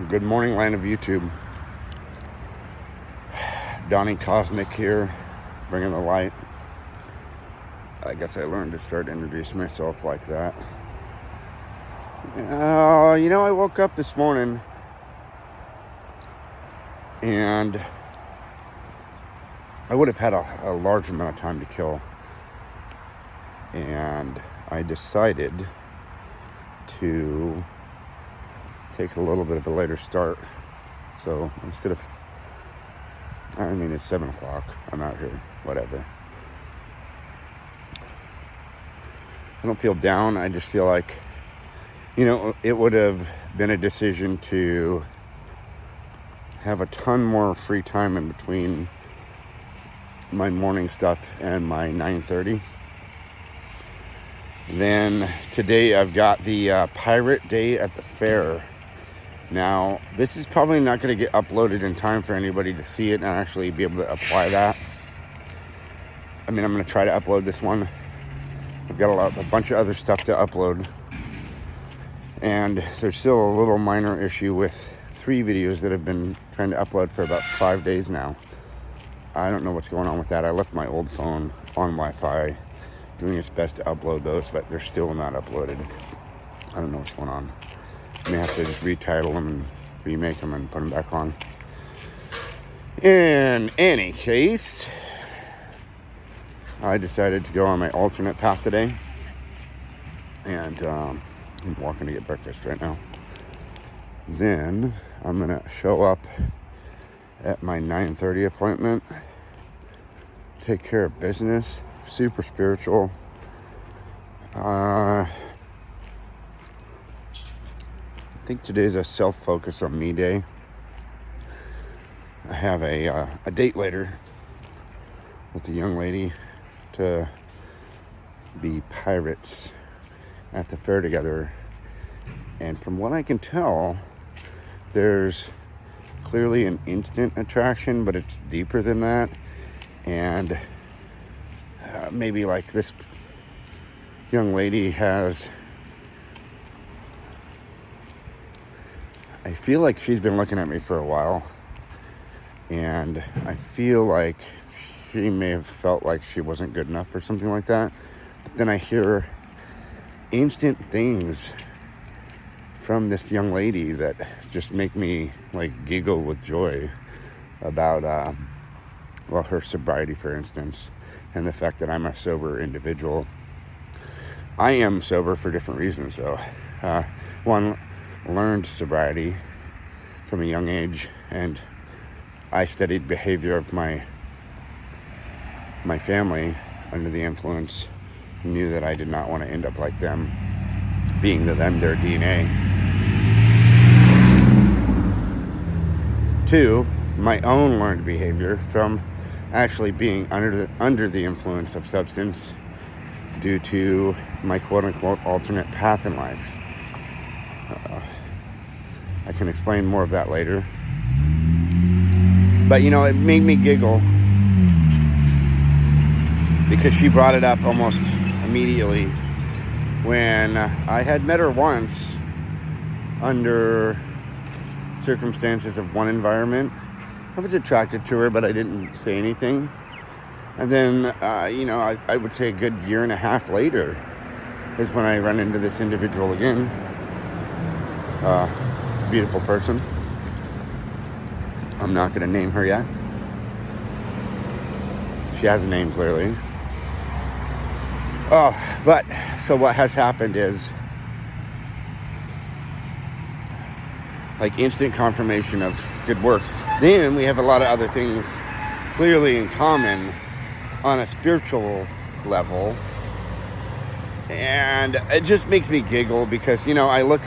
Good morning, land of YouTube. Donnie Cosmic here, bringing the light. I guess I learned to start introducing myself like that. I woke up this morning and I would have had a large amount of time to kill. And I decided to take a little bit of a later start. So instead of, it's 7 o'clock. I'm out here, whatever. I don't feel down. I just feel like, it would have been a decision to have a ton more free time in between my morning stuff and my 9:30. Then today I've got the Pirate Day at the fair. Now, this is probably not going to get uploaded in time for anybody to see it and actually be able to apply that. I'm going to try to upload this one. I've got a bunch of other stuff to upload. And there's still a little minor issue with 3 videos that I've been trying to upload for about 5 days now. I don't know what's going on with that. I left my old phone on Wi-Fi, doing its best to upload those, but they're still not uploaded. I don't know what's going on. I may have to just retitle them and remake them and put them back on. In any case, I decided to go on my alternate path today. And I'm walking to get breakfast right now. Then I'm going to show up at my 9:30 appointment, take care of business, super spiritual. I think today's a self-focus on me day. I have a date later with a young lady to be pirates at the fair together. And from what I can tell, there's clearly an instant attraction, but it's deeper than that. And maybe like this young lady has, I feel like she's been looking at me for a while, and I feel like she may have felt like she wasn't good enough or something like that. But then I hear instant things from this young lady that just make me like giggle with joy about her sobriety, for instance, and the fact that I'm a sober individual. I am sober for different reasons, though. One, learned sobriety from a young age, and I studied behavior of my family under the influence, knew that I did not want to end up like them, being that I'm their DNA. 2, my own learned behavior from actually being under the influence of substance due to my quote-unquote alternate path in life. I can explain more of that later. But, it made me giggle because she brought it up almost immediately when I had met her once under circumstances of one environment. I was attracted to her, but I didn't say anything. And then, I would say a good year and a half later is when I run into this individual again. It's a beautiful person. I'm not going to name her yet. She has a name, clearly. But so what has happened is like instant confirmation of good work. Then we have a lot of other things clearly in common on a spiritual level. And it just makes me giggle because, I look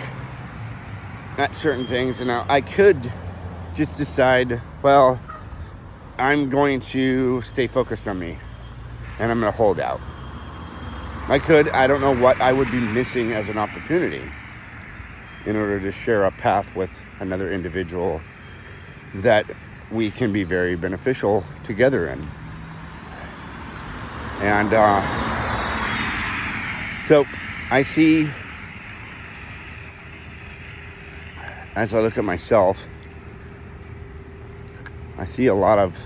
at certain things and I could just decide, well, I'm going to stay focused on me and I'm going to hold out. I don't know what I would be missing as an opportunity in order to share a path with another individual that we can be very beneficial together in. And so I see as I look at myself, I see a lot of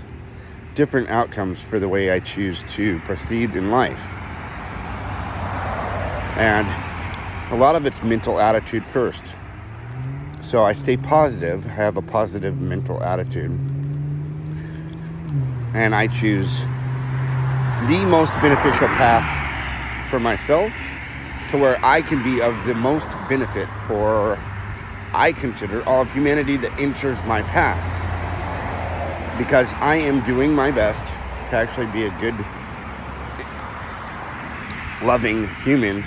different outcomes for the way I choose to proceed in life. And a lot of it's mental attitude first. So I stay positive, have a positive mental attitude, and I choose the most beneficial path for myself to where I can be of the most benefit for, I consider, all of humanity that enters my path. Because I am doing my best to actually be a good, loving human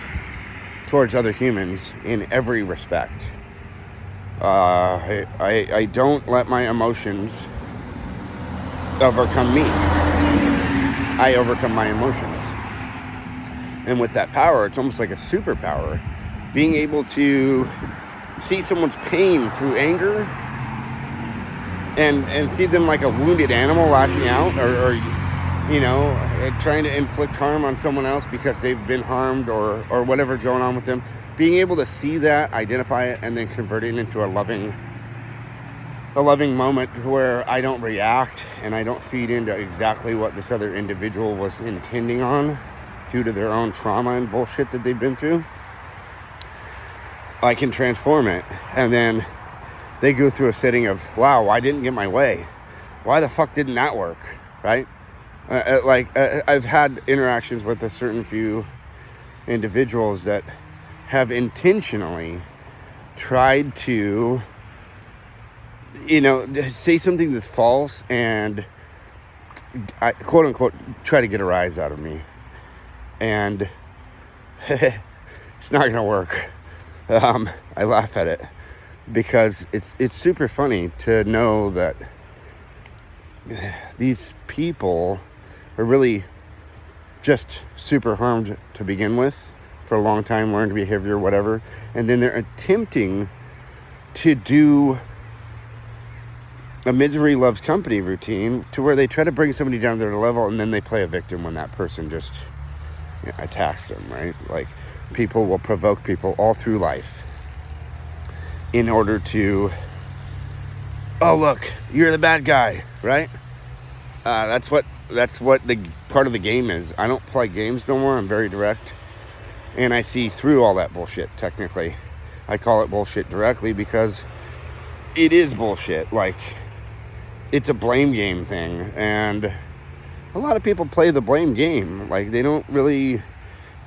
towards other humans in every respect. I don't let my emotions overcome me. I overcome my emotions. And with that power, it's almost like a superpower. Being able to see someone's pain through anger and see them like a wounded animal lashing out or trying to inflict harm on someone else because they've been harmed or whatever's going on with them. Being able to see that, identify it, and then convert it into a loving moment where I don't react and I don't feed into exactly what this other individual was intending on due to their own trauma and bullshit that they've been through. I can transform it, and then they go through a setting of, wow, I didn't get my way. Why the fuck didn't that work, right? I've had interactions with a certain few individuals that have intentionally tried to, say something that's false and, quote unquote, try to get a rise out of me. And it's not going to work. I laugh at it because it's super funny to know that these people are really just super harmed to begin with for a long time, learned behavior, whatever, and then they're attempting to do a misery loves company routine to where they try to bring somebody down to their level, and then they play a victim when that person just attacks them, right? Like, people will provoke people all through life in order to, oh, look, you're the bad guy, right? That's what the part of the game is. I don't play games no more. I'm very direct. And I see through all that bullshit, technically. I call it bullshit directly because it is bullshit. Like, it's a blame game thing. And a lot of people play the blame game. Like, they don't really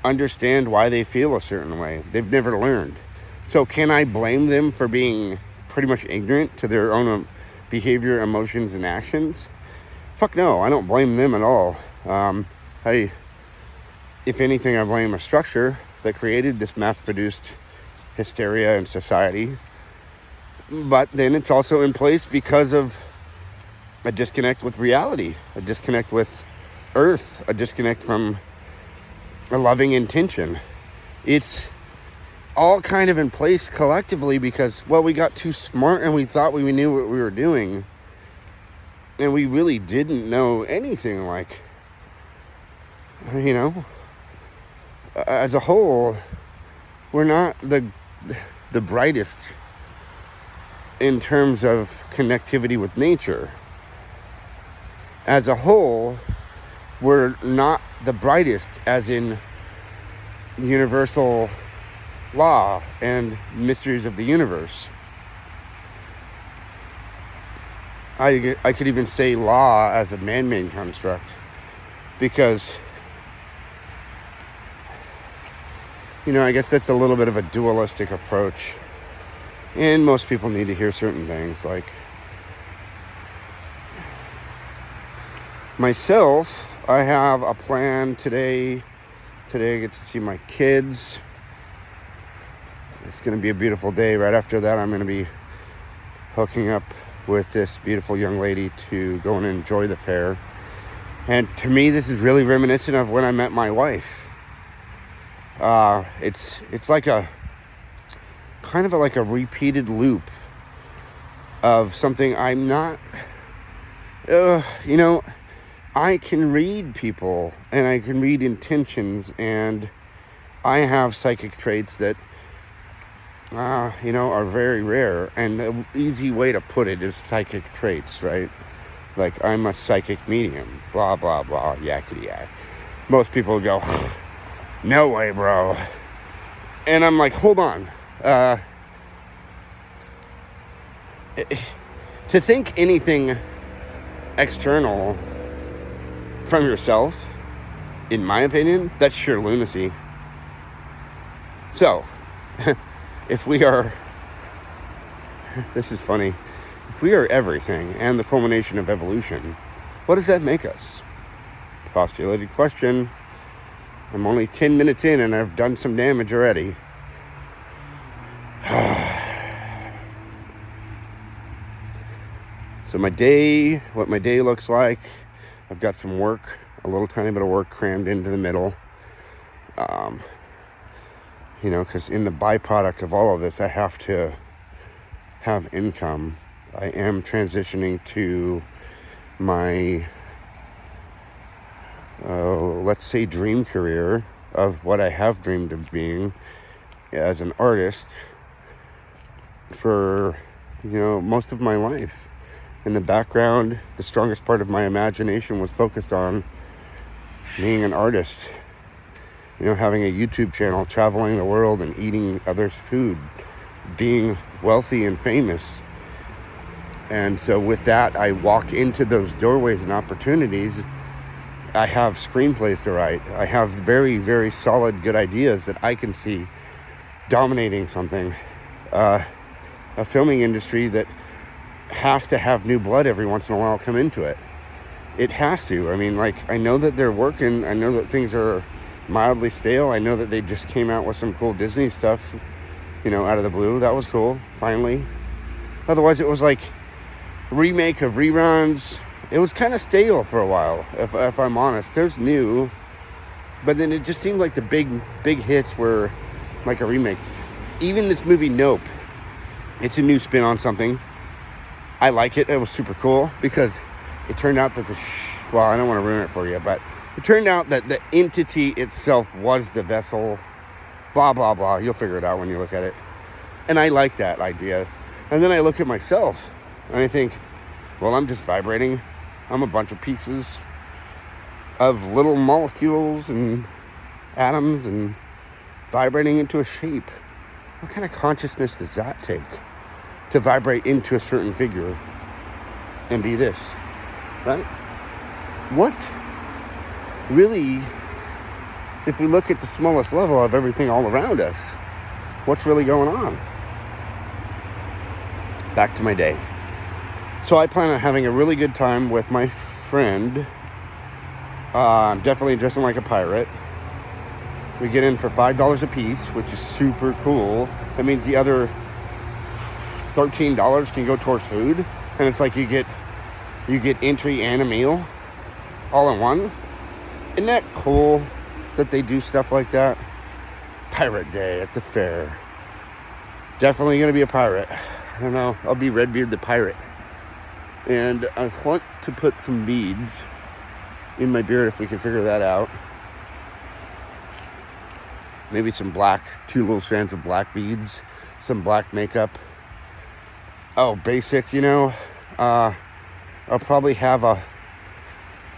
understand why they feel a certain way. They've never learned. So can I blame them for being pretty much ignorant to their own behavior, emotions, and actions? Fuck no, I don't blame them at all. If anything, I blame a structure that created this mass-produced hysteria in society. But then it's also in place because of a disconnect with reality, a disconnect with Earth, a disconnect from a loving intention. It's all kind of in place collectively because, well, we got too smart and we thought we knew what we were doing. And we really didn't know anything. Like, as a whole, we're not the brightest in terms of connectivity with nature. As a whole, we're not the brightest as in universal law and mysteries of the universe. I could even say law as a man-made construct because, I guess that's a little bit of a dualistic approach. And most people need to hear certain things. Like, myself, I have a plan today. Today I get to see my kids. It's going to be a beautiful day. Right after that, I'm going to be hooking up with this beautiful young lady to go and enjoy the fair. And to me, this is really reminiscent of when I met my wife. It's like a kind of like a repeated loop of something I'm not, I can read people and I can read intentions, and I have psychic traits that are very rare. And the easy way to put it is psychic traits, right? Like, I'm a psychic medium, blah, blah, blah, yakety yak. Most people go, no way, bro. And I'm like, hold on. To think anything external from yourself, in my opinion, that's sheer lunacy. So, if we are, this is funny, if we are everything and the culmination of evolution, what does that make us? Postulated question. I'm only 10 minutes in and I've done some damage already. So what my day looks like, I've got some work, a little tiny bit of work crammed into the middle. Because in the byproduct of all of this, I have to have income. I am transitioning to my, let's say, dream career of what I have dreamed of being as an artist for, most of my life. In the background, the strongest part of my imagination was focused on being an artist. Having a YouTube channel, traveling the world and eating others' food, being wealthy and famous. And so with that, I walk into those doorways and opportunities. I have screenplays to write. I have very, very solid, good ideas that I can see dominating something. A filming industry that has to have new blood every once in a while come into it. It has to. I know that they're working. I know that things are mildly stale. I know that they just came out with some cool Disney stuff, out of the blue. That was cool, finally. Otherwise, it was like remake of reruns. It was kind of stale for a while, if I'm honest. There's new, but then it just seemed like the big hits were like a remake. Even this movie, Nope, it's a new spin on something. I like it. It was super cool because it turned out that I don't want to ruin it for you, but it turned out that the entity itself was the vessel, blah, blah, blah. You'll figure it out when you look at it. And I like that idea. And then I look at myself and I think, well, I'm just vibrating. I'm a bunch of pieces of little molecules and atoms and vibrating into a shape. What kind of consciousness does that take to vibrate into a certain figure and be this, right? What really, if we look at the smallest level of everything all around us, what's really going on? Back to my day. So I plan on having a really good time with my friend. I'm definitely dressing like a pirate. We get in for $5 a piece, which is super cool. That means the other $13 can go towards food, and it's like you get entry and a meal all in one. Isn't that cool that they do stuff like that? Pirate Day at the fair. Definitely gonna be a pirate. I don't know, I'll be Redbeard the pirate. And I want to put some beads in my beard if we can figure that out. Maybe some black, 2 little strands of black beads, some black makeup. Oh, basic, I'll probably have a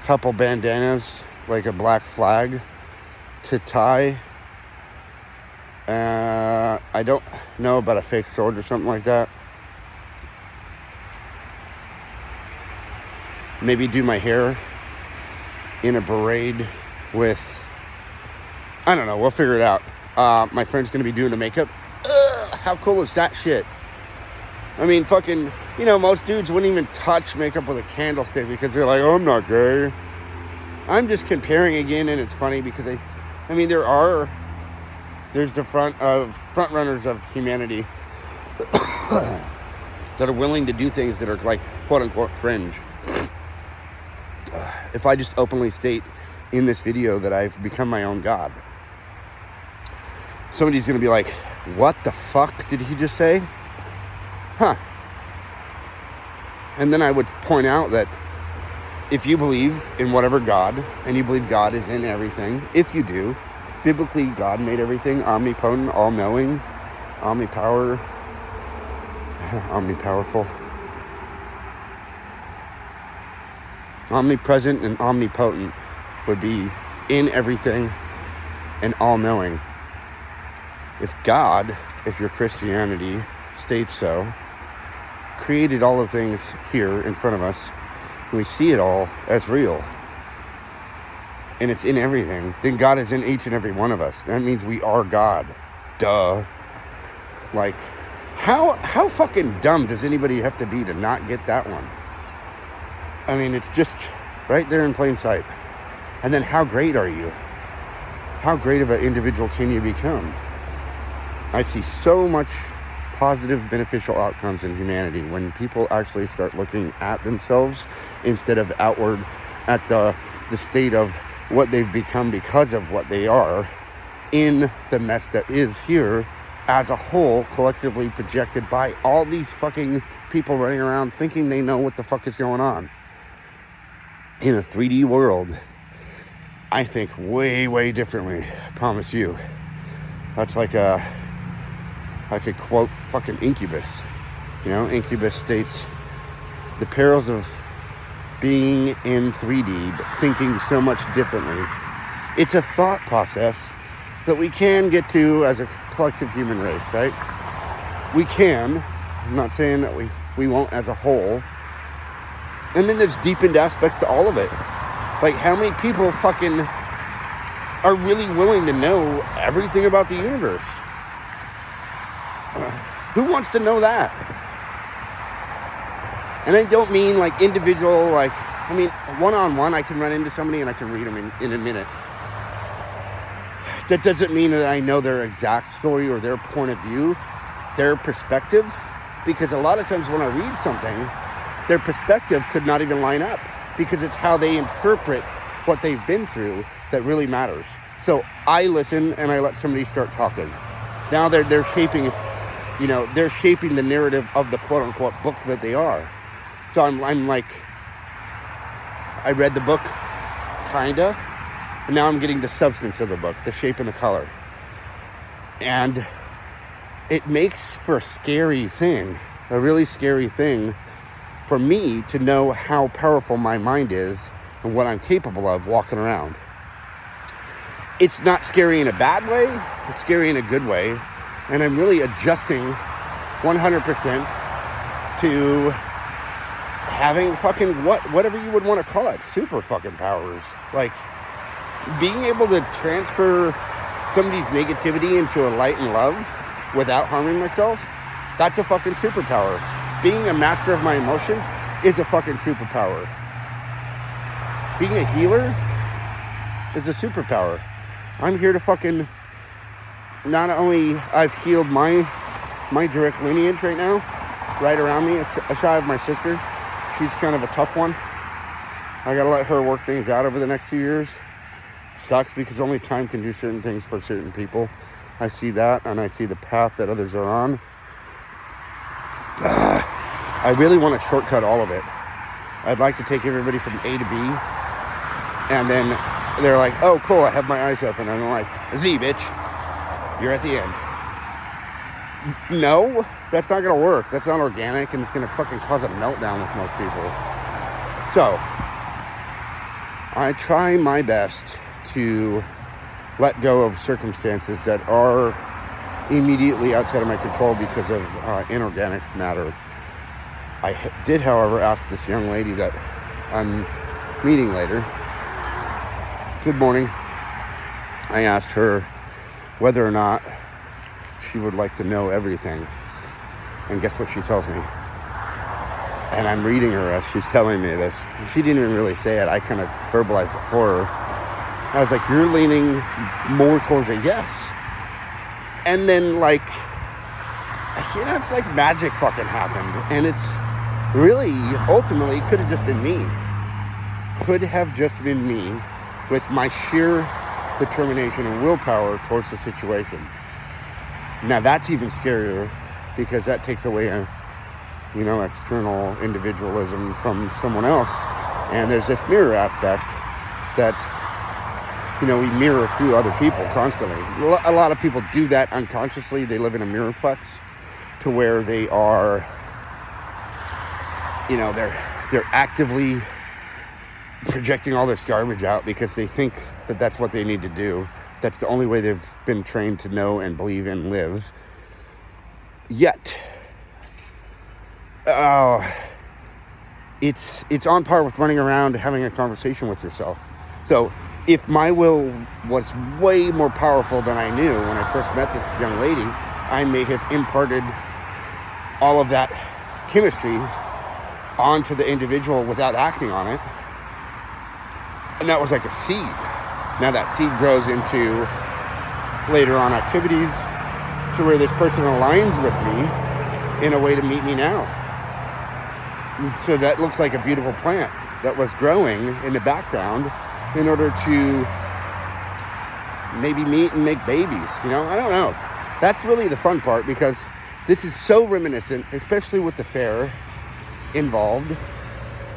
couple bandanas, like a black flag to tie. I don't know about a fake sword or something like that. Maybe do my hair in a braid with, I don't know, we'll figure it out. My friend's gonna be doing the makeup. How cool is that shit? Fucking, most dudes wouldn't even touch makeup with a candlestick because they're like, oh, I'm not gay. I'm just comparing again, and it's funny because there's the front runners of humanity that are willing to do things that are like, quote unquote, fringe. If I just openly state in this video that I've become my own god, somebody's going to be like, what the fuck did he just say? Huh. And then I would point out that if you believe in whatever God, and you believe God is in everything, if you do, biblically God made everything, omnipotent, all-knowing, omnipower, omnipowerful, omnipresent and omnipotent would be in everything and all-knowing. If God, if your Christianity states so, created all the things here in front of us, and we see it all as real, and it's in everything, then God is in each and every one of us. That means we are God. Duh. Like, how fucking dumb does anybody have to be to not get that one? I mean, it's just right there in plain sight. And then how great are you? How great of an individual can you become? I see so much positive, beneficial outcomes in humanity when people actually start looking at themselves instead of outward at the state of what they've become because of what they are in the mess that is here as a whole, collectively projected by all these fucking people running around thinking they know what the fuck is going on. In a 3D world, I think way, way differently. I promise you. That's like I could quote fucking Incubus. You know, Incubus states, the perils of being in 3D, but thinking so much differently. It's a thought process that we can get to as a collective human race, right? We can. I'm not saying that we won't as a whole. And then there's deepened aspects to all of it. Like, how many people fucking are really willing to know everything about the universe? Who wants to know that? And I don't mean like individual, like, I mean, one-on-one, I can run into somebody and I can read them in a minute. That doesn't mean that I know their exact story or their point of view, their perspective, because a lot of times when I read something, their perspective could not even line up, because it's how they interpret what they've been through that really matters. So I listen and I let somebody start talking. Now they're shaping, you know, they're shaping the narrative of the quote-unquote book that they are. So I'm like, I read the book, kinda, and now I'm getting the substance of the book, the shape and the color. And it makes for a scary thing, a really scary thing for me to know how powerful my mind is and what I'm capable of walking around. It's not scary in a bad way, it's scary in a good way. And I'm really adjusting 100% to having fucking whatever you would want to call it, super fucking powers. Like, being able to transfer somebody's negativity into a light and love without harming myself, that's a fucking superpower. Being a master of my emotions is a fucking superpower. Being a healer is a superpower. I'm here to fucking, not only I've healed my direct lineage right now, right around me, aside of my sister. She's kind of a tough one. I gotta let her work things out over the next few years. Sucks because only time can do certain things for certain people. I see that, and I see the path that others are on. I really want to shortcut all of it. I'd like to take everybody from A to B, and then they're like, oh, cool, I have my eyes open, and I'm like, Z, bitch, you're at the end. No, that's not going to work. That's not organic, and it's going to fucking cause a meltdown with most people. So, I try my best to let go of circumstances that are immediately outside of my control because of inorganic matter. I did, however, ask this young lady that I'm meeting later, good morning. I asked her whether or not she would like to know everything. And guess what she tells me? And I'm reading her as she's telling me this. She didn't even really say it. I kind of verbalized it for her. I was like, you're leaning more towards a yes. And then, like, you know, it's like magic fucking happened. And it's really, ultimately, could have just been me. Could have just been me with my sheer determination and willpower towards the situation. Now, that's even scarier because that takes away external individualism from someone else. And there's this mirror aspect that we mirror through other people constantly. A lot of people do that unconsciously. They live in a mirrorplex to where they are, they're actively projecting all this garbage out because they think that that's what they need to do. That's the only way they've been trained to know and believe and live. Yet, it's on par with running around having a conversation with yourself. So if my will was way more powerful than I knew when I first met this young lady, I may have imparted all of that chemistry onto the individual without acting on it. And that was like a seed. Now that seed grows into later on activities to where this person aligns with me in a way to meet me now. And so that looks like a beautiful plant that was growing in the background in order to maybe meet and make babies. I don't know. That's really the fun part, because this is so reminiscent, especially with the fair involved,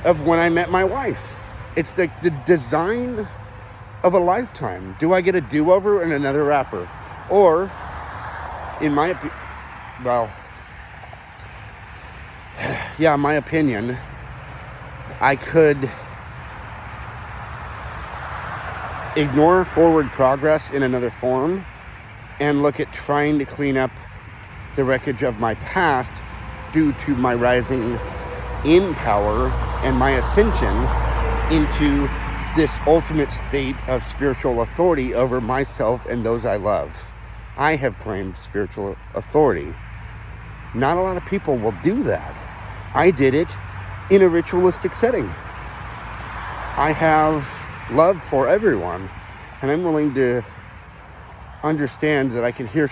of when I met my wife. It's like the design of a lifetime. Do I get a do-over and another wrapper? Or, in my opinion, I could ignore forward progress in another form and look at trying to clean up the wreckage of my past due to my rising in power and my ascension into this ultimate state of spiritual authority over myself and those I love. I have claimed spiritual authority. Not a lot of people will do that. I did it in a ritualistic setting. I have love for everyone, and I'm willing to understand that I can hear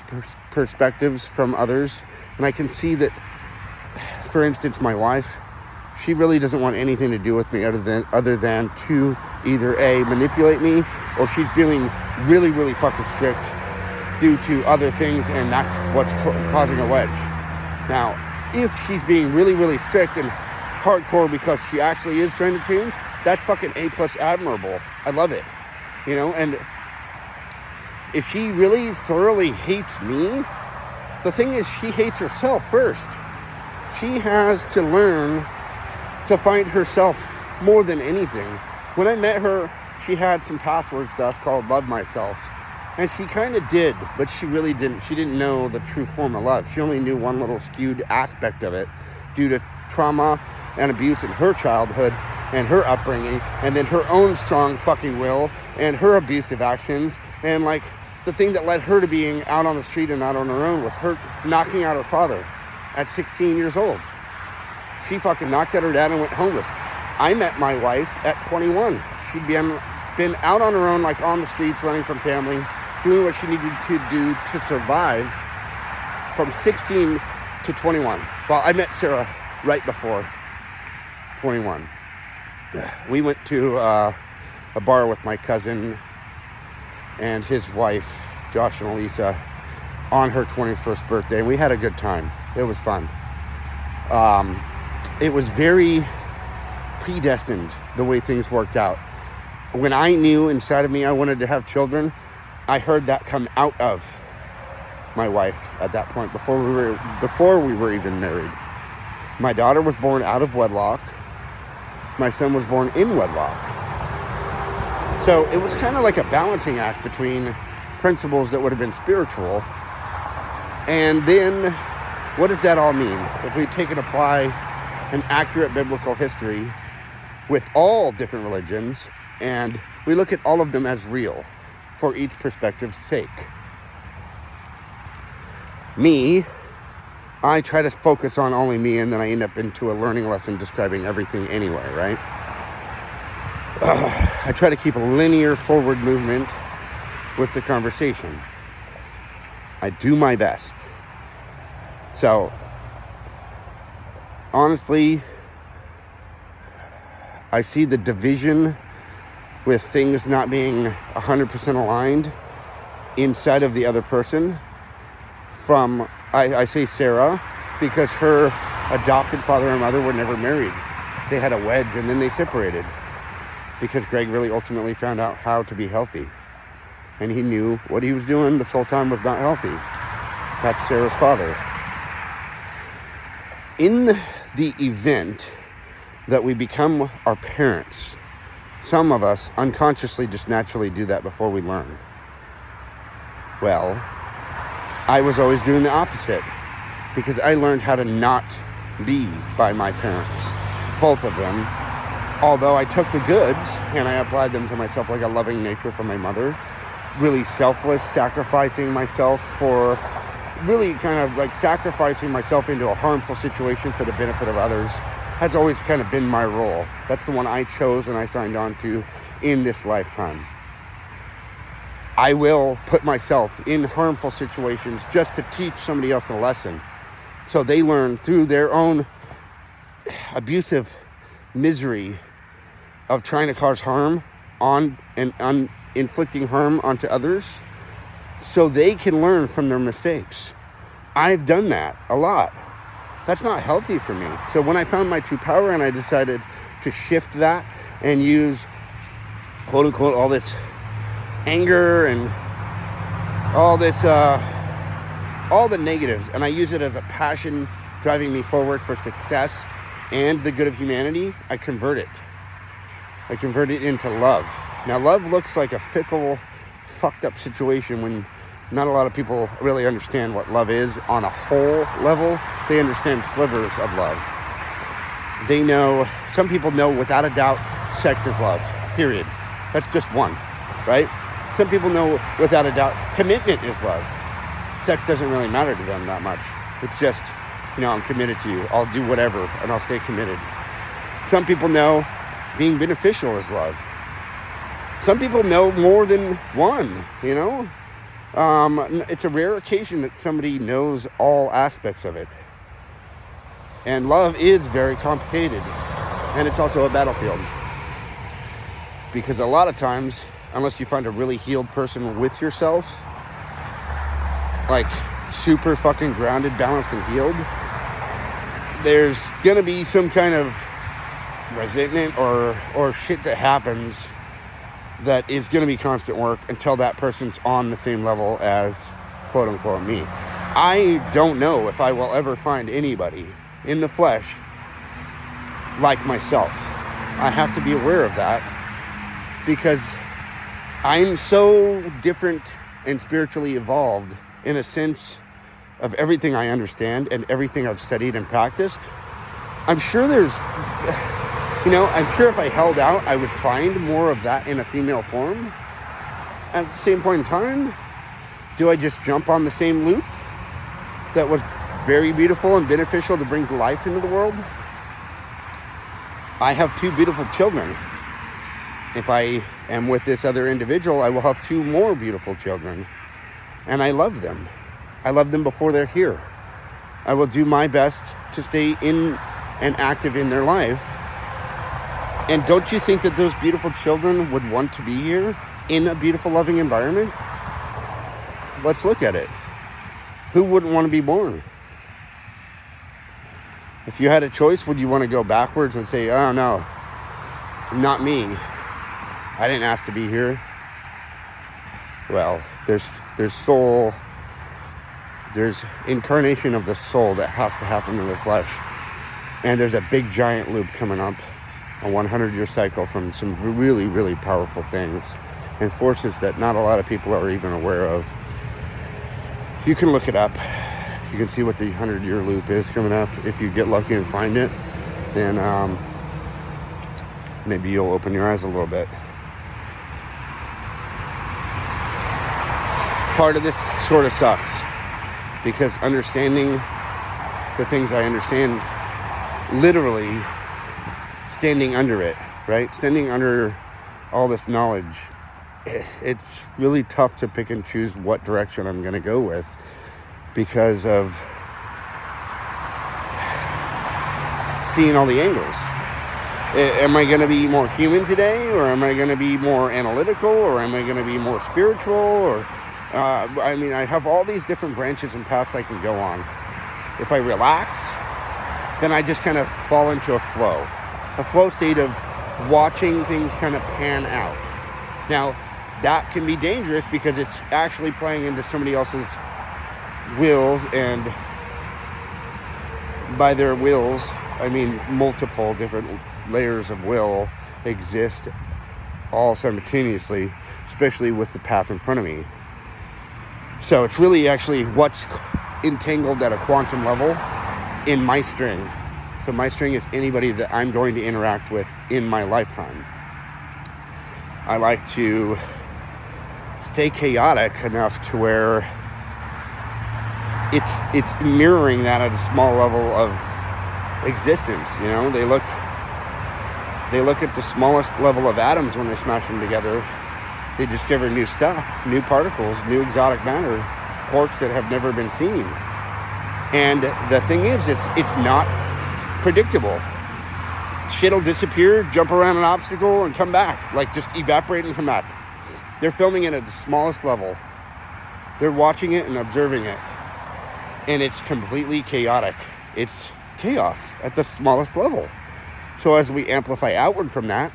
perspectives from others, and I can see that, for instance, my wife, she really doesn't want anything to do with me other than to either A, manipulate me, or she's feeling really, really fucking strict due to other things, and that's what's causing a wedge. Now, if she's being really, really strict and hardcore because she actually is trying to change, that's fucking A+ admirable. I love it. And if she really thoroughly hates me, the thing is, she hates herself first. She has to learn to find herself more than anything. When I met her, she had some password stuff called Love Myself. And she kind of did, but she really didn't. She didn't know the true form of love. She only knew one little skewed aspect of it due to trauma and abuse in her childhood and her upbringing, and then her own strong fucking will and her abusive actions. And like the thing that led her to being out on the street and out on her own was her knocking out her father at 16 years old. She fucking knocked out her dad and went homeless. I met my wife at 21. She'd been out on her own, like on the streets, running from family, doing what she needed to do to survive from 16 to 21. Well, I met Sarah right before 21. We went to a bar with my cousin and his wife, Josh and Elisa, on her 21st birthday, and we had a good time. It was fun. It was very predestined the way things worked out. When I knew inside of me I wanted to have children, I heard that come out of my wife at that point, before we were even married. My daughter was born out of wedlock. My son was born in wedlock. So it was kind of like a balancing act between principles that would have been spiritual. And then, what does that all mean? If we take and apply an accurate biblical history with all different religions, and we look at all of them as real for each perspective's sake. Me, I try to focus on only me, and then I end up into a learning lesson describing everything anyway, right? I try to keep a linear forward movement with the conversation. I do my best. So, honestly, I see the division with things not being 100% aligned inside of the other person from, I say Sarah, because her adopted father and mother were never married. They had a wedge and then they separated because Greg really ultimately found out how to be healthy. And he knew what he was doing this whole time was not healthy. That's Sarah's father. In the event that we become our parents, some of us unconsciously just naturally do that before we learn. Well, I was always doing the opposite because I learned how to not be by my parents, both of them. Although I took the goods and I applied them to myself, like a loving nature from my mother, really selfless, sacrificing myself for really kind of like sacrificing myself into a harmful situation for the benefit of others has always kind of been my role. That's the one I chose and I signed on to in this lifetime. I will put myself in harmful situations just to teach somebody else a lesson, so they learn through their own abusive misery of trying to cause harm on and inflicting harm onto others, so they can learn from their mistakes. I've done that a lot. That's not healthy for me. So when I found my true power and I decided to shift that and use, quote unquote, all this anger and all this, all the negatives, and I use it as a passion driving me forward for success and the good of humanity, I convert it. I convert it into love. Now, love looks like a fickle, fucked up situation when not a lot of people really understand what love is on a whole level. They understand slivers of love. They know, some people know without a doubt, sex is love, period. That's just one, right? Some people know without a doubt, commitment is love. Sex doesn't really matter to them that much. It's just, I'm committed to you. I'll do whatever and I'll stay committed. Some people know being beneficial is love. Some people know more than one, It's a rare occasion that somebody knows all aspects of it. And love is very complicated. And it's also a battlefield. Because a lot of times, unless you find a really healed person with yourself, like super fucking grounded, balanced, and healed, there's gonna be some kind of resentment or shit that happens that is going to be constant work until that person's on the same level as quote unquote me. I don't know if I will ever find anybody in the flesh like myself. I have to be aware of that because I'm so different and spiritually evolved in a sense of everything I understand and everything I've studied and practiced. I'm sure there's I'm sure if I held out, I would find more of that in a female form. At the same point in time, do I just jump on the same loop that was very beautiful and beneficial to bring life into the world? I have 2 beautiful children. If I am with this other individual, I will have 2 more beautiful children. And I love them. I love them before they're here. I will do my best to stay in and active in their life. And don't you think that those beautiful children would want to be here in a beautiful, loving environment? Let's look at it. Who wouldn't want to be born? If you had a choice, would you want to go backwards and say, oh no, not me. I didn't ask to be here. Well, there's soul, there's incarnation of the soul that has to happen in the flesh. And there's a big giant loop coming up. A 100-year cycle from some really, really powerful things and forces that not a lot of people are even aware of. You can look it up. You can see what the 100-year loop is coming up. If you get lucky and find it, then maybe you'll open your eyes a little bit. Part of this sort of sucks because understanding the things I understand, literally standing under it, right? Standing under all this knowledge, it's really tough to pick and choose what direction I'm going to go with because of seeing all the angles. Am I going to be more human today, or am I going to be more analytical, or am I going to be more spiritual, or I have all these different branches and paths I can go on. If I relax, then I just kind of fall into a flow state of watching things kind of pan out. Now, that can be dangerous because it's actually playing into somebody else's wills, and by their wills, I mean multiple different layers of will exist all simultaneously, especially with the path in front of me. So it's really actually what's entangled at a quantum level in my string. So my string is anybody that I'm going to interact with in my lifetime. I like to stay chaotic enough to where it's mirroring that at a small level of existence. You know, they look at the smallest level of atoms when they smash them together. They discover new stuff, new particles, new exotic matter, quarks that have never been seen. And the thing is, it's not predictable. Shit'll disappear, jump around an obstacle, and come back. Like, just evaporate and come back. They're filming it at the smallest level. They're watching it and observing it. And it's completely chaotic. It's chaos at the smallest level. So as we amplify outward from that,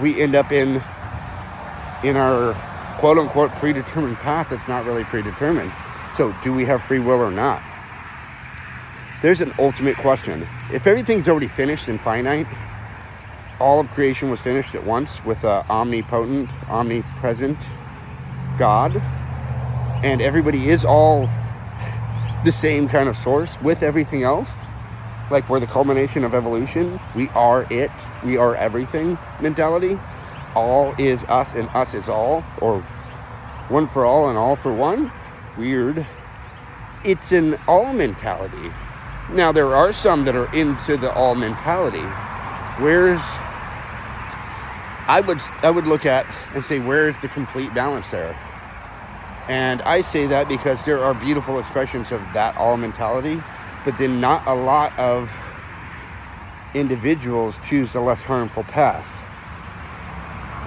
we end up in our quote-unquote predetermined path that's not really predetermined. So do we have free will or not? There's an ultimate question. If everything's already finished and finite, all of creation was finished at once with an omnipotent, omnipresent God, and everybody is all the same kind of source with everything else, like we're the culmination of evolution, we are it, we are everything mentality, all is us and us is all, or one for all and all for one, weird. It's an all mentality. Now there are some that are into the all mentality. I would look at and say, where's the complete balance there? And I say that because there are beautiful expressions of that all mentality, but then not a lot of individuals choose the less harmful path.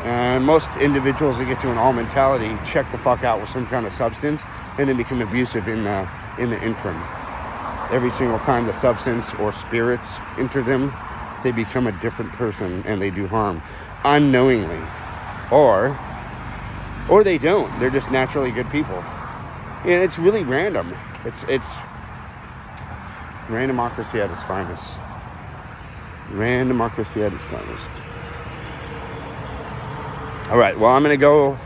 And most individuals that get to an all mentality check the fuck out with some kind of substance and then become abusive in the interim. Every single time the substance or spirits enter them, they become a different person and they do harm unknowingly, or they don't. They're just naturally good people, and it's really random. It's randomocracy at its finest. Randomocracy at its finest. All right. Well, I'm gonna go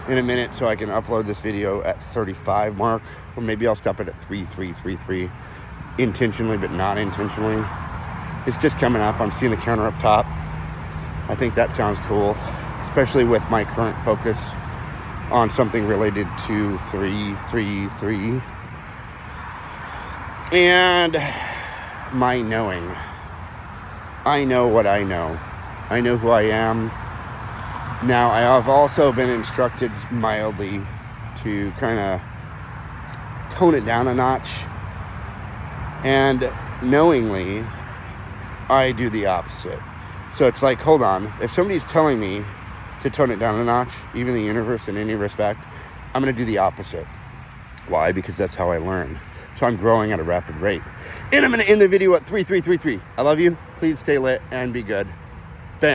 in a minute so I can upload this video at 35 mark, or maybe I'll stop it at 3333, intentionally but not intentionally. It's just coming up. I'm seeing the counter up top. I think that sounds cool, especially with my current focus on something related to 333 and my knowing. I know what I know. I know who I am. Now, I have also been instructed mildly to kind of tone it down a notch, and knowingly I do the opposite. So it's like, hold on, if somebody's telling me to tone it down a notch, even the universe in any respect, I'm going to do the opposite. Why? Because that's how I learn. So I'm growing at a rapid rate. And I'm going to end the video at 3333. I love you. Please stay lit and be good.